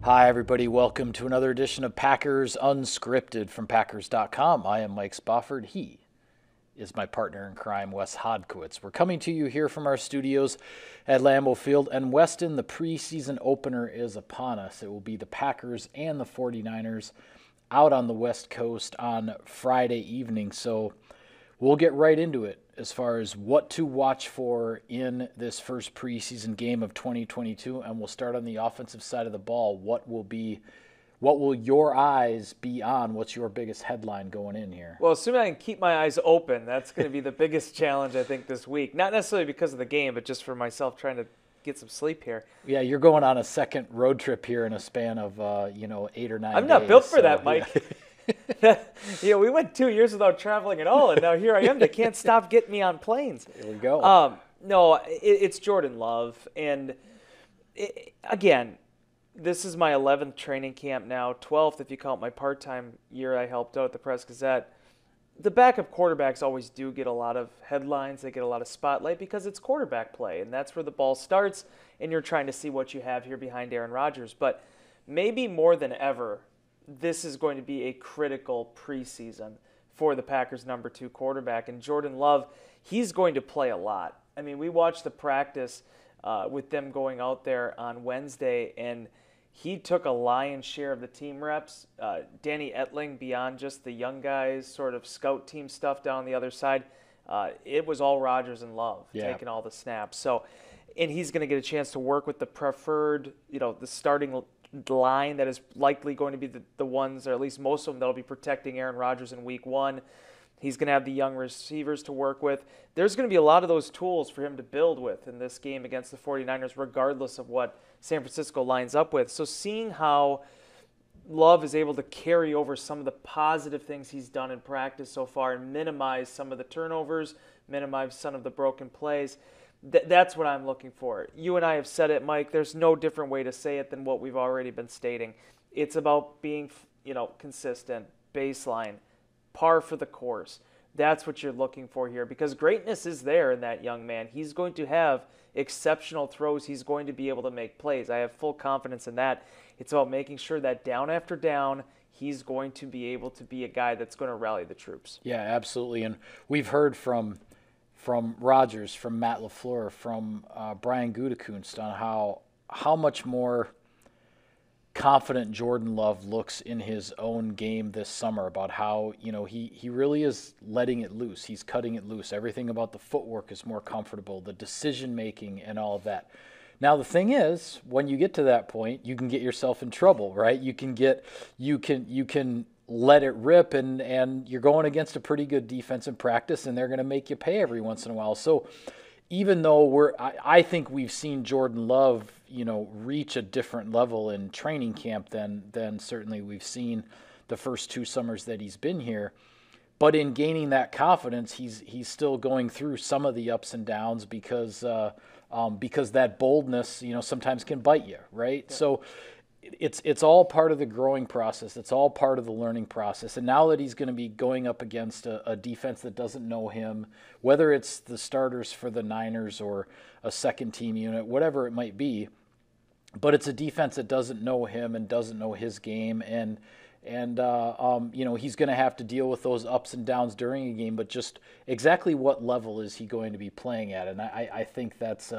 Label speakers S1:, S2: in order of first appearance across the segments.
S1: Hi, everybody. Welcome to another edition of Packers Unscripted from Packers.com. I am Mike Spofford. He is my partner in crime, Wes Hodkowitz. We're coming to you here from our studios at Lambeau Field. And Weston, the preseason opener is upon us. It will be the Packers and the 49ers out on the West Coast on Friday evening. So we'll get right into it as far as what to watch for in this first preseason game of 2022, and we'll start on the offensive side of the ball. What will your eyes be on? What's your biggest headline going in here?
S2: Well, assuming I can keep my eyes open, that's going to be the biggest challenge, I think, this week. Not necessarily because of the game, but just for myself trying to get some sleep here.
S1: Yeah, you're going on a second road trip here in a span of 8 or 9 days.
S2: I'm not built for that, Mike.
S1: Yeah.
S2: We went 2 years without traveling at all, and now here I am. They can't stop getting me on planes.
S1: Here we go.
S2: No, it's Jordan Love. And again, this is my 11th training camp now, 12th if you count my part-time year I helped out at the Press-Gazette. The backup quarterbacks always do get a lot of headlines. They get a lot of spotlight because it's quarterback play, and that's where the ball starts, and you're trying to see what you have here behind Aaron Rodgers. But maybe more than ever, this is going to be a critical preseason for the Packers' number 2 quarterback. And Jordan Love, he's going to play a lot. I mean, we watched the practice with them going out there on Wednesday, and he took a lion's share of the team reps. Danny Etling, beyond just the young guys, sort of scout team stuff down the other side, it was all Rodgers and Love taking all the snaps. So, and he's going to get a chance to work with the preferred, the starting line that is likely going to be the ones, or at least most of them, that will be protecting Aaron Rodgers in week 1. He's going to have the young receivers to work with. There's going to be a lot of those tools for him to build with in this game against the 49ers, regardless of what San Francisco lines up with. So seeing how Love is able to carry over some of the positive things he's done in practice so far and minimize some of the turnovers, minimize some of the broken plays, that's what I'm looking for. You and I have said it, Mike. There's no different way to say it than what we've already been stating. It's about being, consistent, baseline, par for the course. That's what you're looking for here, because greatness is there in that young man. He's going to have exceptional throws. He's going to be able to make plays. I have full confidence in that. It's about making sure that down after down, he's going to be able to be a guy that's going to rally the troops.
S1: Yeah, absolutely. And we've heard from Rodgers, from Matt LaFleur, from Brian Gutekunst on how much more confident Jordan Love looks in his own game this summer, about how, he really is letting it loose. He's cutting it loose. Everything about the footwork is more comfortable, the decision-making and all of that. Now, the thing is, when you get to that point, you can get yourself in trouble, right? You can let it rip, and you're going against a pretty good defense in practice, and they're going to make you pay every once in a while. So even though I think we've seen Jordan Love, reach a different level in training camp than certainly we've seen the first 2 summers that he's been here. But in gaining that confidence, he's still going through some of the ups and downs because that boldness, sometimes can bite you, right? Yeah. So it's all part of the growing process. It's all part of the learning process. And now that he's going to be going up against a defense that doesn't know him, whether it's the starters for the Niners or a second-team unit, whatever it might be, but it's a defense that doesn't know him and doesn't know his game, and he's going to have to deal with those ups and downs during a game. But just exactly what level is he going to be playing at? And I think that's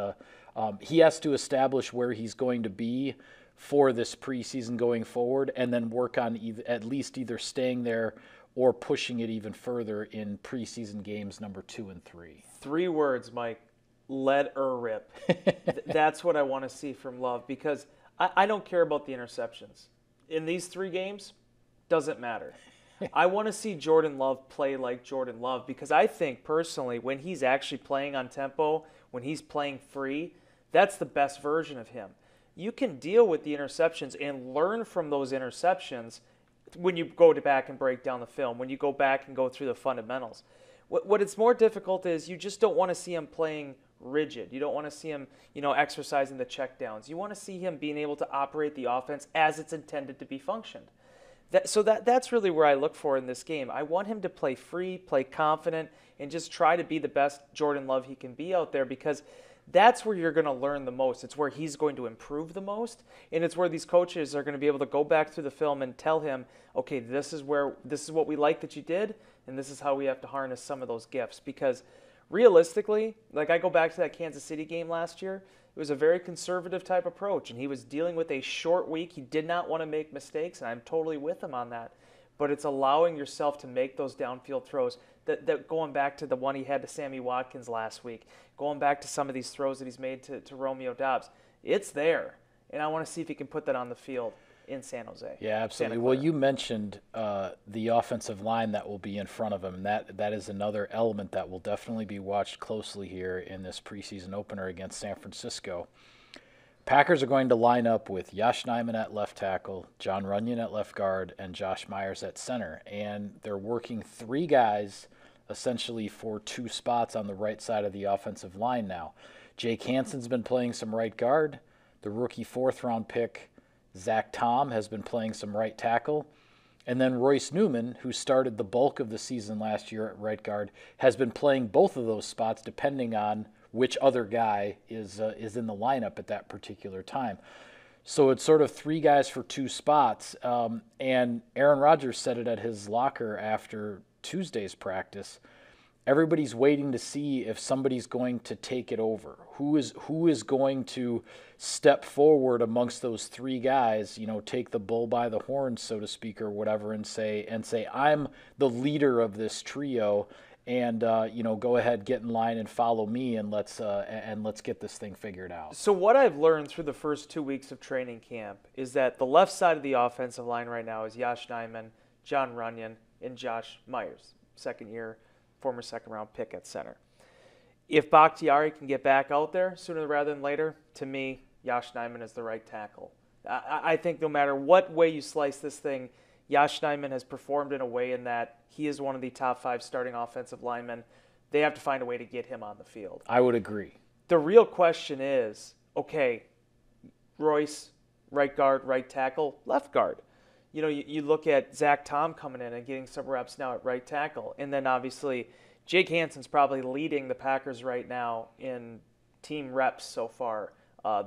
S1: he has to establish where he's going to be for this preseason going forward, and then work on at least either staying there or pushing it even further in preseason games number 2 and 3.
S2: 3 words, Mike: let her rip. That's what I want to see from Love, because I don't care about the interceptions. In these 3 games, doesn't matter. I want to see Jordan Love play like Jordan Love, because I think personally, when he's actually playing on tempo, when he's playing free, that's the best version of him. You can deal with the interceptions and learn from those interceptions when you go back and break down the film, when you go back and go through the fundamentals. What it's more difficult is you just don't want to see him playing rigid. You don't want to see him, exercising the checkdowns. You want to see him being able to operate the offense as it's intended to be functioned. That's really where I look for in this game. I want him to play free, play confident, and just try to be the best Jordan Love he can be out there, because that's where you're going to learn the most. It's where he's going to improve the most, and it's where these coaches are going to be able to go back through the film and tell him, okay, this is what we like that you did, and this is how we have to harness some of those gifts. Because realistically, like I go back to that Kansas City game last year, it was a very conservative type approach, and he was dealing with a short week. He did not want to make mistakes, and I'm totally with him on that. But it's allowing yourself to make those downfield throws. That going back to the one he had to Sammy Watkins last week, going back to some of these throws that he's made to Romeo Doubs, it's there. And I want to see if he can put that on the field in San Jose.
S1: Yeah, absolutely. Well, you mentioned the offensive line that will be in front of him, and that is another element that will definitely be watched closely here in this preseason opener against San Francisco. Packers are going to line up with Yosh Nijman at left tackle, John Runyon at left guard, and Josh Myers at center. And they're working three guys essentially for two spots on the right side of the offensive line now. Jake Hansen's been playing some right guard. The rookie fourth-round pick, Zach Tom, has been playing some right tackle. And then Royce Newman, who started the bulk of the season last year at right guard, has been playing both of those spots depending on which other guy is in the lineup at that particular time. So it's sort of three guys for two spots. And Aaron Rodgers said it at his locker after Tuesday's practice. Everybody's waiting to see if somebody's going to take it over. Who is going to step forward amongst those three guys, take the bull by the horns, so to speak, or whatever, and say, I'm the leader of this trio, and go ahead, get in line and follow me, and let's get this thing figured out.
S2: So what I've learned through the first 2 weeks of training camp is that the left side of the offensive line right now is Yosh Nijman, John Runyon, and Josh Myers, former second-round pick at center. If Bakhtiari can get back out there sooner rather than later, to me, Yosh Nijman is the right tackle. I think no matter what way you slice this thing, Yosh Nijman has performed in a way in that he is one of the top 5 starting offensive linemen. They have to find a way to get him on the field.
S1: I would agree.
S2: The real question is, okay, Royce, right guard, right tackle, left guard. You look at Zach Tom coming in and getting some reps now at right tackle. And then obviously Jake Hansen's probably leading the Packers right now in team reps so far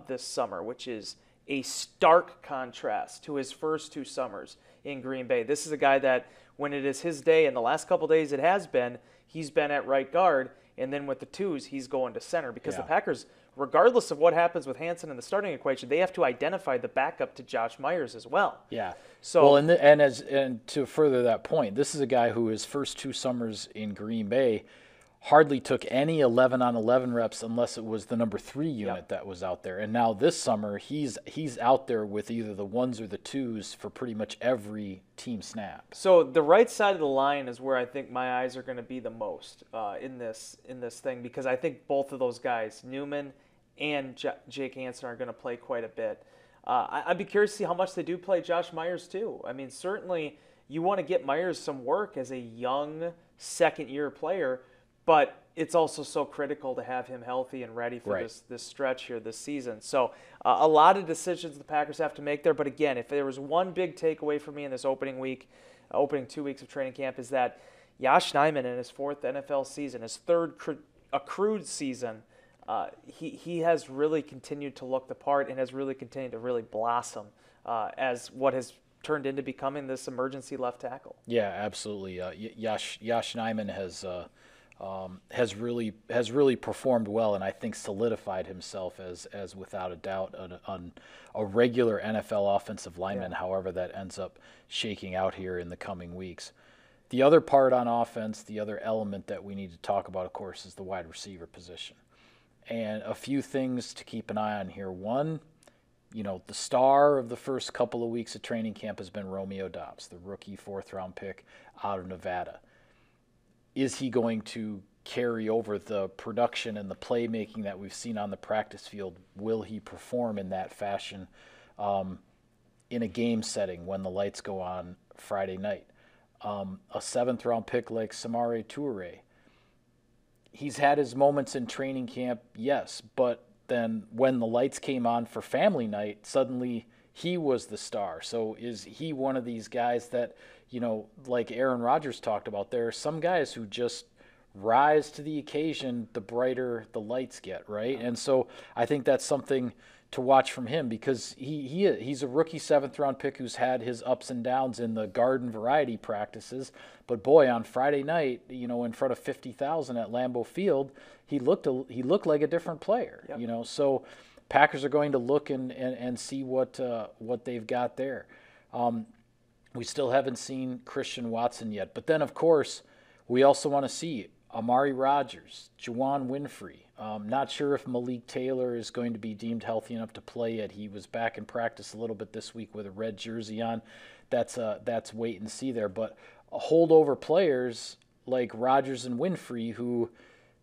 S2: this summer, which is a stark contrast to his first 2 summers in Green Bay. This is a guy that when it is his day, and the last couple days it has been, he's been at right guard, and then with the twos, he's going to center because the Packers, regardless of what happens with Hansen in the starting equation, they have to identify the backup to Josh Myers as well.
S1: Yeah.
S2: So,
S1: well, and to further that point, this is a guy who his first 2 summers in Green Bay hardly took any 11-on-11 reps unless it was the number 3 unit that was out there. And now this summer, he's out there with either the 1s or the 2s for pretty much every team snap.
S2: So the right side of the line is where I think my eyes are going to be the most in this thing, because I think both of those guys, Newman and Jake Hansen, are going to play quite a bit. I'd be curious to see how much they do play Josh Myers too. I mean, certainly you want to get Myers some work as a young second-year player, but it's also so critical to have him healthy and ready for this stretch here this season. So a lot of decisions the Packers have to make there. But again, if there was one big takeaway for me in this opening 2 weeks of training camp, is that Yosh Nijman in his 4th NFL season, his 3rd accrued season, he has really continued to look the part and has really continued to really blossom as what has turned into becoming this emergency left tackle.
S1: Yeah, absolutely. Yosh Nijman has really performed well, and I think solidified himself as without a doubt a regular NFL offensive lineman, however that ends up shaking out here in the coming weeks. The other part on offense, the other element that we need to talk about, of course, is the wide receiver position. And a few things to keep an eye on here. One, the star of the first couple of weeks of training camp has been Romeo Doubs, the rookie 4th-round pick out of Nevada. Is he going to carry over the production and the playmaking that we've seen on the practice field? Will he perform in that fashion in a game setting when the lights go on Friday night? A 7th-round pick like Samori Toure, he's had his moments in training camp, yes, but then when the lights came on for family night, suddenly he was the star. So is he one of these guys that, like Aaron Rodgers talked about, there are some guys who just rise to the occasion, the brighter the lights get, right? And so I think that's something to watch from him, because he's a rookie 7th-round pick who's had his ups and downs in the garden variety practices. But boy, on Friday night, in front of 50,000 at Lambeau Field, he looked like a different player.
S2: Yep.
S1: So Packers are going to look and see what they've got there. We still haven't seen Christian Watson yet, but then of course we also want to see Amari Rodgers, Juwan Winfrey. Not sure if Malik Taylor is going to be deemed healthy enough to play yet. He was back in practice a little bit this week with a red jersey on. That's wait and see there. But holdover players like Rodgers and Winfrey, who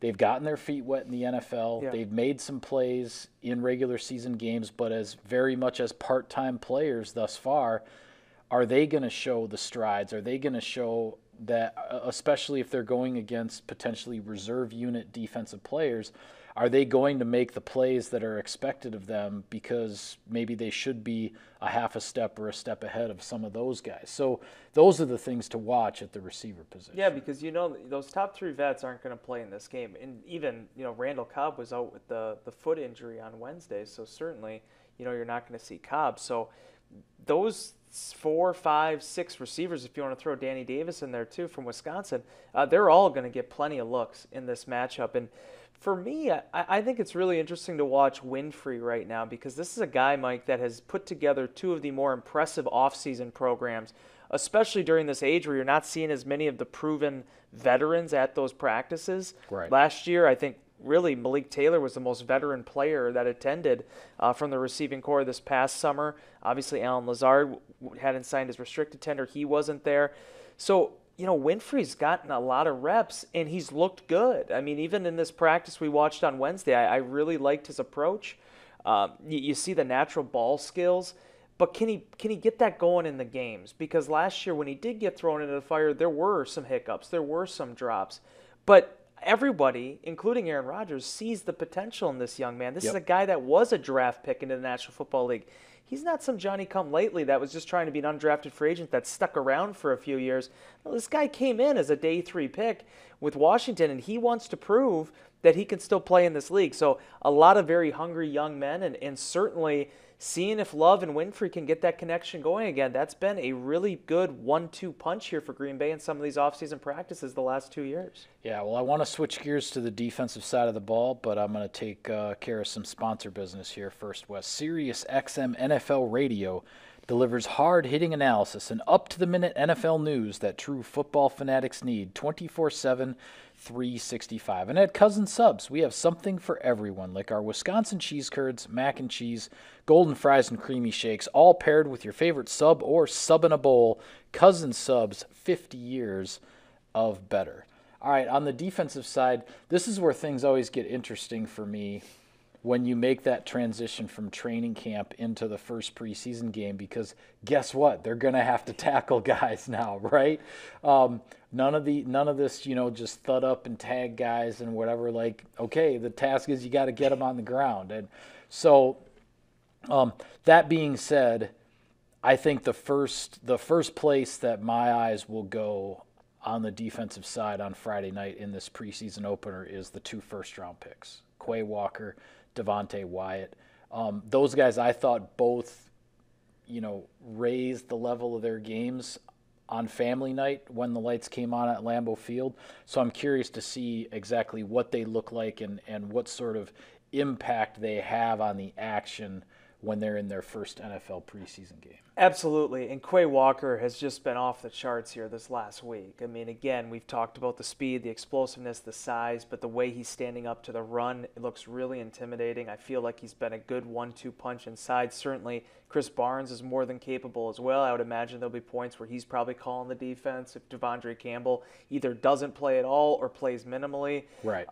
S1: they've gotten their feet wet in the NFL.
S2: Yeah.
S1: They've made some plays in regular season games, but as very much as part-time players thus far, are they going to show the strides? Are they going to show that, especially if they're going against potentially reserve unit defensive players, are they going to make the plays that are expected of them because maybe they should be a half a step or a step ahead of some of those guys? So those are the things to watch at the receiver position.
S2: Yeah, because those top 3 vets aren't going to play in this game. And even, Randall Cobb was out with the foot injury on Wednesday, so certainly, you're not going to see Cobb. So those 4, 5, 6 receivers, if you want to throw Danny Davis in there too from Wisconsin, they're all going to get plenty of looks in this matchup. And for me, I think it's really interesting to watch Winfrey right now, because this is a guy, Mike, that has put together 2 of the more impressive offseason programs, especially during this age where you're not seeing as many of the proven veterans at those practices.
S1: Right.
S2: Last year, I think really Malik Taylor was the most veteran player that attended from the receiving corps this past summer. Obviously, Alan Lazard hadn't signed his restricted tender. He wasn't there. So, Winfrey's gotten a lot of reps, and he's looked good. I mean, even in this practice we watched on Wednesday, I really liked his approach. You see the natural ball skills. But can he get that going in the games? Because last year when he did get thrown into the fire, there were some hiccups. There were some drops. But everybody, including Aaron Rodgers, sees the potential in this young man. This is a guy that was a draft pick into the National Football League. He's not some Johnny-come-lately that was just trying to be an undrafted free agent that stuck around for a few years. No, this guy came in as a day 3 pick with Washington, and he wants to prove that he can still play in this league. So a lot of very hungry young men, and certainly seeing if Love and Winfrey can get that connection going again. That's been a really good 1-2 punch here for Green Bay in some of these offseason practices the last 2 years.
S1: Yeah, well, I want to switch gears to the defensive side of the ball, but I'm going to take care of some sponsor business here first, Wes. Sirius XM NFL Radio delivers hard-hitting analysis and up-to-the-minute NFL news that true football fanatics need 24/7, 365. And at Cousin Subs, we have something for everyone, like our Wisconsin cheese curds, mac and cheese, golden fries, and creamy shakes, all paired with your favorite sub or sub in a bowl. Cousin Subs, 50 years of better. All right, on the defensive side, this is where things always get interesting for me when you make that transition from training camp into the first preseason game, because guess what? They're going to have to tackle guys now, right? None of this, just thud up and tag guys and whatever. Like, okay, the task is you got to get them on the ground. And so that being said, I think the first place that my eyes will go on the defensive side on Friday night in this preseason opener is the 2 first-round picks, Quay Walker, Devontae Wyatt. Those guys I thought both, raised the level of their games on family night when the lights came on at Lambeau Field. So I'm curious to see exactly what they look like and what sort of impact they have on the action when they're in their first NFL preseason game.
S2: Absolutely, and Quay Walker has just been off the charts here this last week. I mean, again, we've talked about the speed, the explosiveness, the size, but the way he's standing up to the run, it looks really intimidating. I feel like he's been a good 1-2 punch inside. Certainly, Chris Barnes is more than capable as well. I would imagine there'll be points where he's probably calling the defense if Devondre Campbell either doesn't play at all or plays minimally.
S1: Right.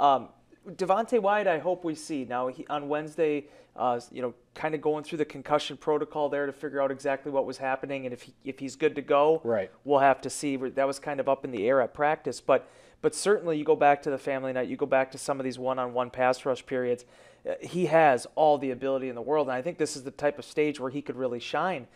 S2: Devontae Wyatt, I hope we see. Now, on Wednesday, kind of going through the concussion protocol there to figure out exactly what was happening, and if he's good to go,
S1: right,
S2: we'll have to see. That was kind of up in the air at practice, but certainly you go back to the family night, you go back to some of these one-on-one pass rush periods, he has all the ability in the world, and I think this is the type of stage where he could really shine.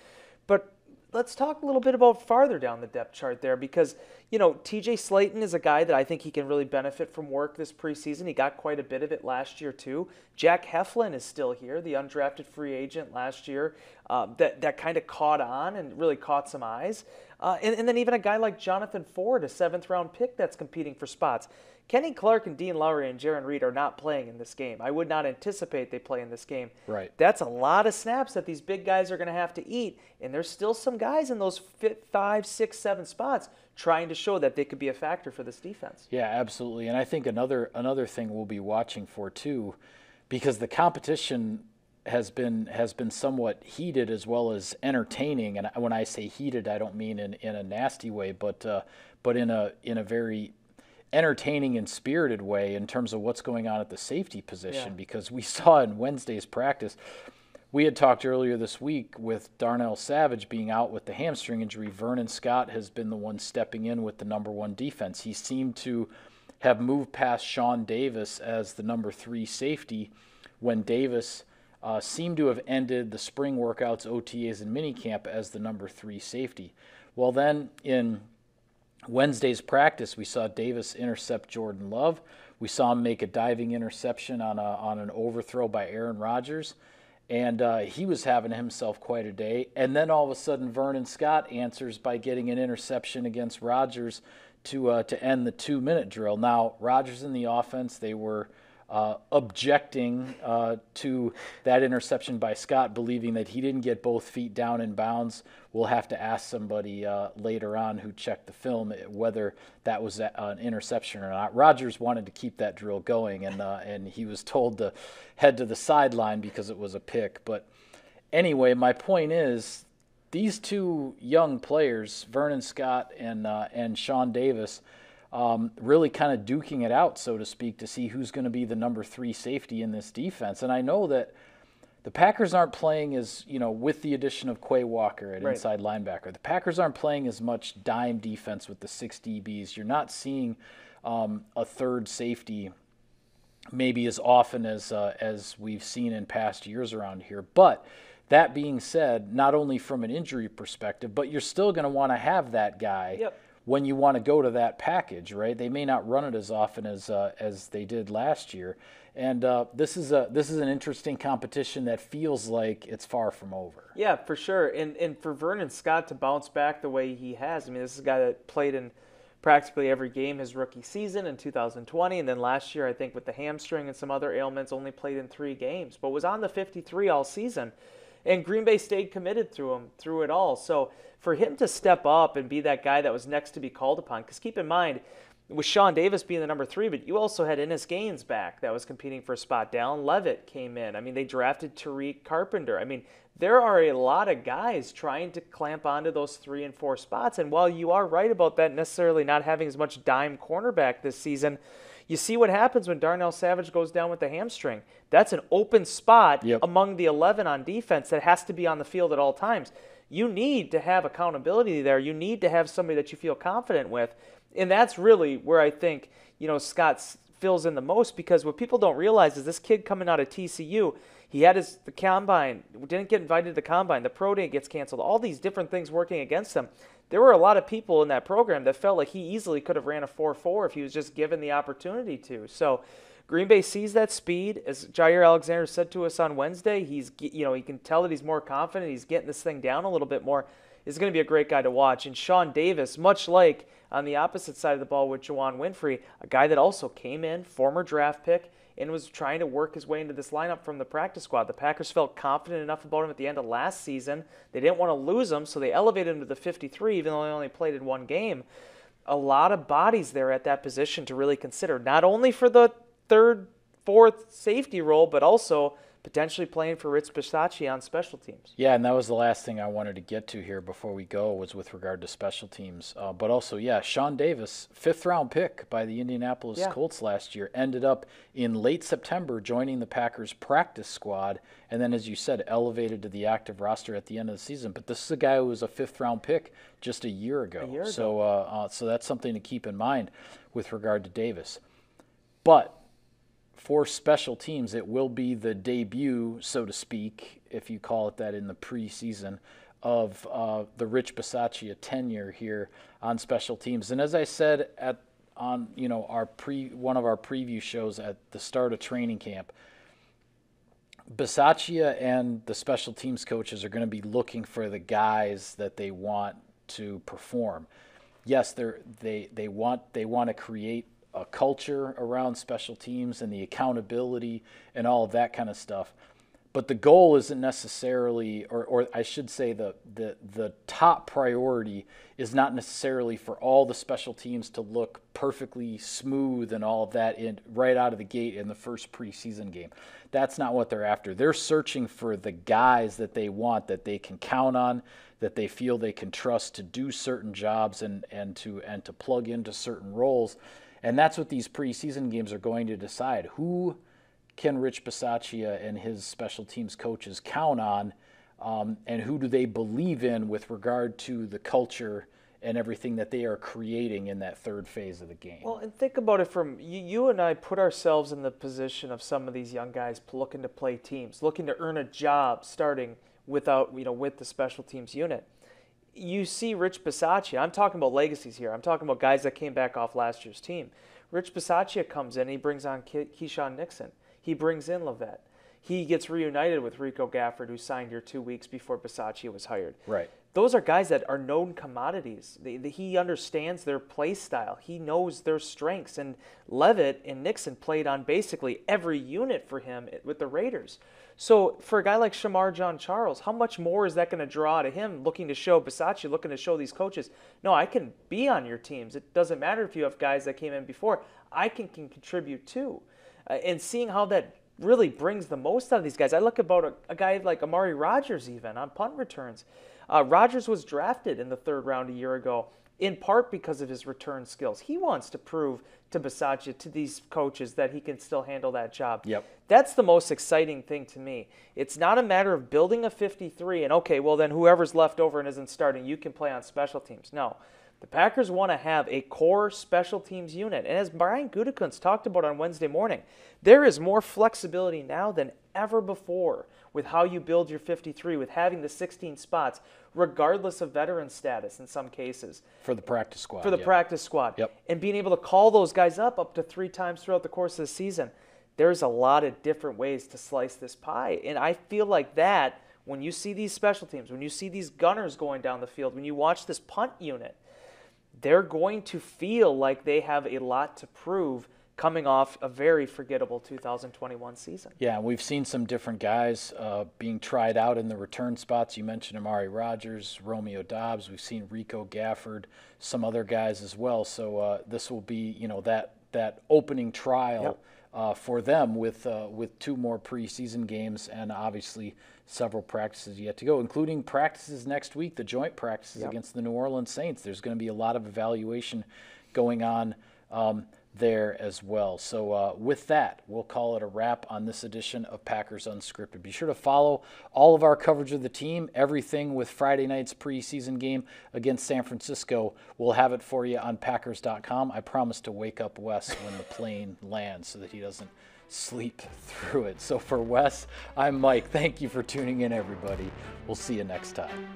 S2: But let's talk a little bit about farther down the depth chart there because, TJ Slayton is a guy that I think he can really benefit from work this preseason. He got quite a bit of it last year, too. Jack Heflin is still here, the undrafted free agent last year that kind of caught on and really caught some eyes. And then even a guy like Jonathan Ford, a seventh-round pick that's competing for spots. Kenny Clark and Dean Lowry and Jaron Reed are not playing in this game. I would not anticipate they play in this game.
S1: Right.
S2: That's a lot of snaps that these big guys are going to have to eat, and there's still some guys in those 5, 6, 7 spots trying to show that they could be a factor for this defense.
S1: Yeah, absolutely. And I think another thing we'll be watching for too, because the competition has been somewhat heated as well as entertaining. And when I say heated, I don't mean in a nasty way, but in a very entertaining and spirited way in terms of what's going on at the safety position. Yeah. Because we saw in Wednesday's practice, we had talked earlier this week with Darnell Savage being out with the hamstring injury. Vernon Scott has been the one stepping in with the number 1 defense. He seemed to have moved past Sean Davis as the number 3 safety when Davis seemed to have ended the spring workouts, OTAs, and minicamp as the number 3 safety. Well, then in Wednesday's practice, we saw Davis intercept Jordan Love. We saw him make a diving interception on an overthrow by Aaron Rodgers, and he was having himself quite a day. And then all of a sudden, Vernon Scott answers by getting an interception against Rodgers to end the 2-minute drill. Now, Rodgers in the offense, they were objecting to that interception by Scott, believing that he didn't get both feet down in bounds. We'll have to ask somebody later on who checked the film whether that was an interception or not. Rodgers wanted to keep that drill going, and he was told to head to the sideline because it was a pick. But anyway, my point is these 2 young players, Vernon Scott and Sean Davis, really kind of duking it out, so to speak, to see who's going to be the number 3 safety in this defense. And I know that the Packers aren't playing as, with the addition of Quay Walker at inside linebacker, the Packers aren't playing as much dime defense with the 6 DBs. You're not seeing a third safety maybe as often as we've seen in past years around here. But that being said, not only from an injury perspective, but you're still going to want to have that guy.
S2: Yep.
S1: When you want to go to that package, right? They may not run it as often as they did last year, and this is an interesting competition that feels like it's far from over.
S2: Yeah, for sure. And for Vernon Scott to bounce back the way he has, I mean, this is a guy that played in practically every game his rookie season in 2020, and then last year I think with the hamstring and some other ailments only played in 3 games, but was on the 53 all season. And Green Bay stayed committed through it all. So for him to step up and be that guy that was next to be called upon, because keep in mind, with Sean Davis being the number 3, but you also had Ennis Gaines back that was competing for a spot. Dallin Levitt came in. I mean, they drafted Tariq Carpenter. I mean, there are a lot of guys trying to clamp onto those 3 and 4 spots. And while you are right about that necessarily not having as much dime cornerback this season, you see what happens when Darnell Savage goes down with the hamstring. That's an open spot among the 11 on defense that has to be on the field at all times. You need to have accountability there. You need to have somebody that you feel confident with. And that's really where I think, Scott fills in the most, because what people don't realize is this kid coming out of TCU, he had the combine, didn't get invited to the combine, the pro day gets canceled, all these different things working against him. There were a lot of people in that program that felt like he easily could have ran a 4.4 if he was just given the opportunity to. So Green Bay sees that speed. As Jair Alexander said to us on Wednesday, he can tell that he's more confident. He's getting this thing down a little bit more. Is going to be a great guy to watch. And Sean Davis, much like on the opposite side of the ball with Juwan Winfrey, a guy that also came in, former draft pick, and was trying to work his way into this lineup from the practice squad. The Packers felt confident enough about him at the end of last season. They didn't want to lose him, so they elevated him to the 53, even though he only played in 1 game. A lot of bodies there at that position to really consider, not only for the 3rd, 4th safety role, but also potentially playing for Rich Bisaccia on special teams.
S1: Yeah, and that was the last thing I wanted to get to here before we go, was with regard to special teams. But also, Sean Davis, 5th-round pick by the Indianapolis Colts last year, ended up in late September joining the Packers practice squad, and then, as you said, elevated to the active roster at the end of the season. But this is a guy who was a 5th-round pick just a year ago. So that's something to keep in mind with regard to Davis. But for special teams, it will be the debut, so to speak, if you call it that, in the preseason, of the Rich Bisaccia tenure here on special teams. And as I said on one of our preview shows at the start of training camp, Bisaccia and the special teams coaches are going to be looking for the guys that they want to perform. Yes, they want to create a culture around special teams and the accountability and all of that kind of stuff. But the goal isn't necessarily, or I should say the top priority is not necessarily for all the special teams to look perfectly smooth and all of that right out of the gate in the first preseason game. That's not what they're after. They're searching for the guys that they want, that they can count on, that they feel they can trust to do certain jobs and to plug into certain roles. And that's what these preseason games are going to decide. Who can Rich Bisaccia and his special teams coaches count on, and who do they believe in with regard to the culture and everything that they are creating in that third phase of the game?
S2: Well, and think about it from you and I put ourselves in the position of some of these young guys looking to play teams, looking to earn a job starting with the special teams unit. You see Rich Bisaccia, I'm talking about legacies here. I'm talking about guys that came back off last year's team. Rich Bisaccia comes in, he brings on Keyshawn Nixon. He brings in Levet. He gets reunited with Rico Gafford, who signed here 2 weeks before Bisaccia was hired.
S1: Right.
S2: Those are guys that are known commodities. He understands their play style. He knows their strengths. And Levitt and Nixon played on basically every unit for him with the Raiders. So for a guy like Shamar John Charles, how much more is that going to draw to him looking to show Bisaccia, looking to show these coaches, no, I can be on your teams. It doesn't matter if you have guys that came in before. I can contribute too. And seeing how that really brings the most out of these guys. I look about a guy like Amari Rogers even on punt returns. Rogers was drafted in the third round a year ago, in part because of his return skills. He wants to prove to Bisaccia, to these coaches, that he can still handle that job.
S1: Yep.
S2: That's the most exciting thing to me. It's not a matter of building a 53 and, okay, well then whoever's left over and isn't starting, you can play on special teams. No. The Packers want to have a core special teams unit. And as Brian Gutekunst talked about on Wednesday morning, there is more flexibility now than ever before with how you build your 53, with having the 16 spots, regardless of veteran status in some cases.
S1: For the practice squad.
S2: For the practice squad.
S1: Yep.
S2: And being able to call those guys up to 3 times throughout the course of the season. There's a lot of different ways to slice this pie. And I feel like that, when you see these special teams, when you see these gunners going down the field, when you watch this punt unit, they're going to feel like they have a lot to prove coming off a very forgettable 2021 season.
S1: Yeah, we've seen some different guys being tried out in the return spots. You mentioned Amari Rogers, Romeo Dobbs. We've seen Rico Gafford, some other guys as well. So this will be, that opening trial for them with 2 more preseason games and obviously several practices yet to go, including practices next week, the joint practices against the New Orleans Saints. There's going to be a lot of evaluation going on there as well. So with that, we'll call it a wrap on this edition of Packers Unscripted. Be sure to follow all of our coverage of the team, everything with Friday night's preseason game against San Francisco. We'll have it for you on Packers.com. I promise to wake up Wes when the plane lands so that he doesn't sleep through it. So for Wes, I'm Mike. Thank you for tuning in, everybody. We'll see you next time.